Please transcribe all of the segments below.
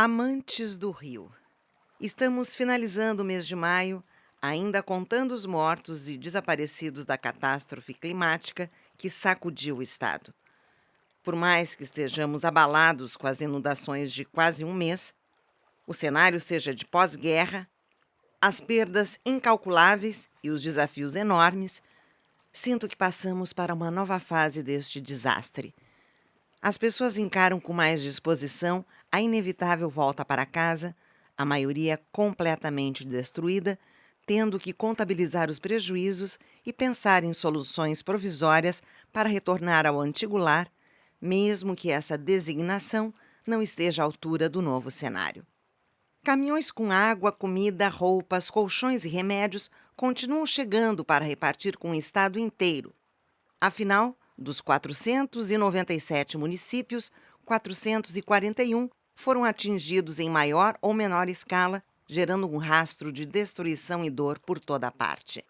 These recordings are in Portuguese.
Amantes do rio. Estamos finalizando o mês de maio, ainda contando os mortos e desaparecidos da catástrofe climática que sacudiu o estado. Por mais que estejamos abalados com as inundações de quase um mês, o cenário seja de pós-guerra, as perdas incalculáveis e os desafios enormes, sinto que passamos para uma nova fase deste desastre. As pessoas encaram com mais disposição a inevitável volta para casa, a maioria completamente destruída, tendo que contabilizar os prejuízos e pensar em soluções provisórias para retornar ao antigo lar, mesmo que essa designação não esteja à altura do novo cenário. Caminhões com água, comida, roupas, colchões e remédios continuam chegando para repartir com o estado inteiro. Afinal, dos 497 municípios, 441 foram atingidos em maior ou menor escala, gerando um rastro de destruição e dor por toda parte.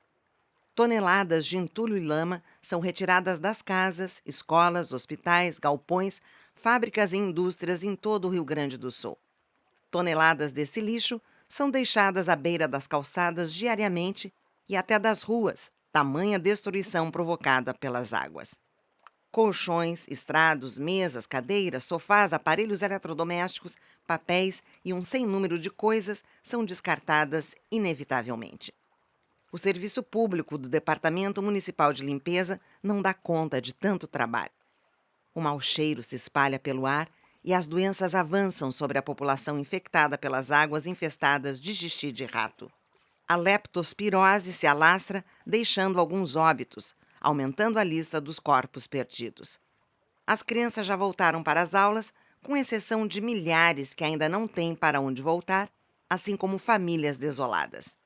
Toneladas de entulho e lama são retiradas das casas, escolas, hospitais, galpões, fábricas e indústrias em todo o Rio Grande do Sul. Toneladas desse lixo são deixadas à beira das calçadas diariamente e até das ruas, tamanha destruição provocada pelas águas. Colchões, estrados, mesas, cadeiras, sofás, aparelhos eletrodomésticos, papéis e um sem número de coisas são descartadas inevitavelmente. O serviço público do Departamento Municipal de Limpeza não dá conta de tanto trabalho. O mau cheiro se espalha pelo ar e as doenças avançam sobre a população infectada pelas águas infestadas de xixi de rato. A leptospirose se alastra, deixando alguns óbitos, aumentando a lista dos corpos perdidos. As crianças já voltaram para as aulas, com exceção de milhares que ainda não têm para onde voltar, assim como famílias desoladas.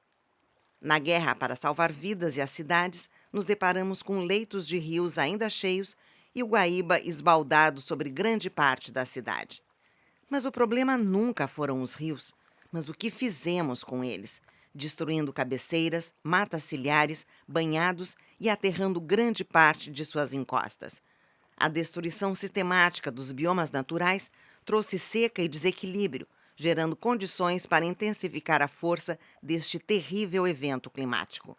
Na guerra para salvar vidas e as cidades, nos deparamos com leitos de rios ainda cheios e o Guaíba esbaldado sobre grande parte da cidade. Mas o problema nunca foram os rios, mas o que fizemos com eles, destruindo cabeceiras, matas ciliares, banhados e aterrando grande parte de suas encostas. A destruição sistemática dos biomas naturais trouxe seca e desequilíbrio, gerando condições para intensificar a força deste terrível evento climático.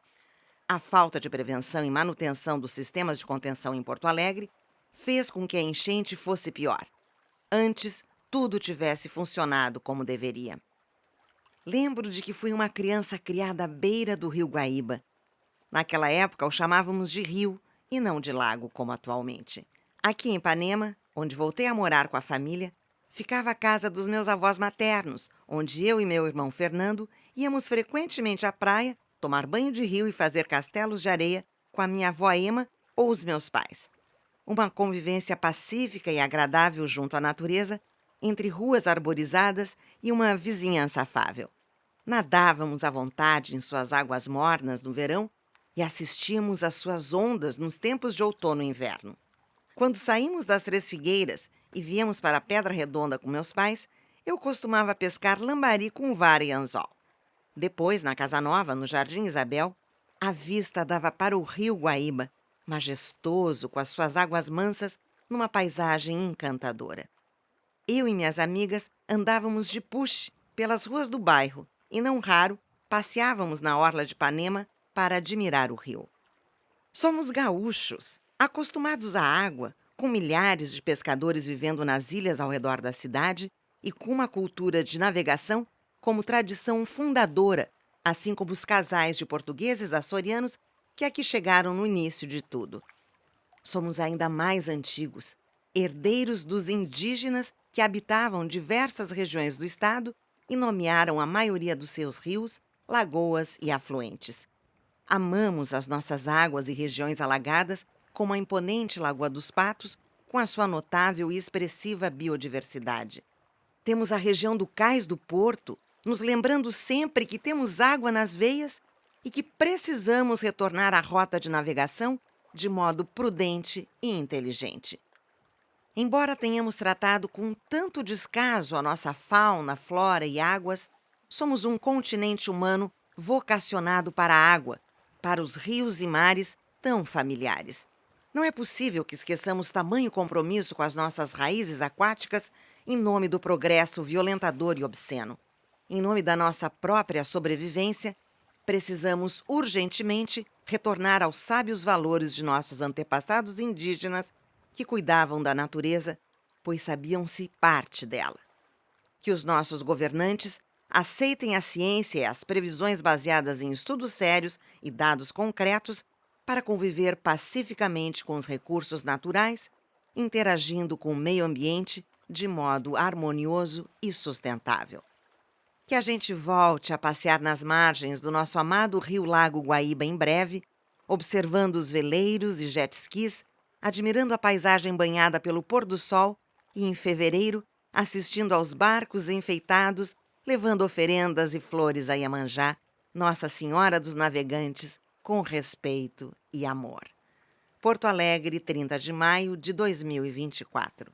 A falta de prevenção e manutenção dos sistemas de contenção em Porto Alegre fez com que a enchente fosse pior. Antes, tudo tivesse funcionado como deveria. Lembro de que fui uma criança criada à beira do rio Guaíba. Naquela época o chamávamos de rio e não de lago, como atualmente. Aqui em Ipanema, onde voltei a morar com a família, ficava a casa dos meus avós maternos, onde eu e meu irmão Fernando íamos frequentemente à praia, tomar banho de rio e fazer castelos de areia com a minha avó Ema ou os meus pais. Uma convivência pacífica e agradável junto à natureza, entre ruas arborizadas e uma vizinhança afável. Nadávamos à vontade em suas águas mornas no verão e assistíamos às suas ondas nos tempos de outono e inverno. Quando saímos das Três Figueiras e viemos para a Pedra Redonda com meus pais, eu costumava pescar lambari com vara e anzol. Depois, na Casa Nova, no Jardim Isabel, a vista dava para o rio Guaíba, majestoso com as suas águas mansas numa paisagem encantadora. Eu e minhas amigas andávamos de puxe pelas ruas do bairro e, não raro, passeávamos na orla de Ipanema para admirar o rio. Somos gaúchos, acostumados à água, com milhares de pescadores vivendo nas ilhas ao redor da cidade e com uma cultura de navegação como tradição fundadora, assim como os casais de portugueses açorianos que aqui chegaram no início de tudo. Somos ainda mais antigos, herdeiros dos indígenas que habitavam diversas regiões do estado e nomearam a maioria dos seus rios, lagoas e afluentes. Amamos as nossas águas e regiões alagadas, como a imponente Lagoa dos Patos, com a sua notável e expressiva biodiversidade. Temos a região do Cais do Porto, nos lembrando sempre que temos água nas veias e que precisamos retornar à rota de navegação de modo prudente e inteligente. Embora tenhamos tratado com tanto descaso a nossa fauna, flora e águas, somos um continente humano vocacionado para a água, para os rios e mares tão familiares. Não é possível que esqueçamos tamanho compromisso com as nossas raízes aquáticas em nome do progresso violentador e obsceno. Em nome da nossa própria sobrevivência, precisamos urgentemente retornar aos sábios valores de nossos antepassados indígenas que cuidavam da natureza, pois sabiam-se parte dela. Que os nossos governantes aceitem a ciência e as previsões baseadas em estudos sérios e dados concretos para conviver pacificamente com os recursos naturais, interagindo com o meio ambiente de modo harmonioso e sustentável. Que a gente volte a passear nas margens do nosso amado Rio Lago Guaíba em breve, observando os veleiros e jet skis, admirando a paisagem banhada pelo pôr do sol e, em fevereiro, assistindo aos barcos enfeitados, levando oferendas e flores a Iemanjá, Nossa Senhora dos Navegantes, com respeito e amor. Porto Alegre, 30 de maio de 2024.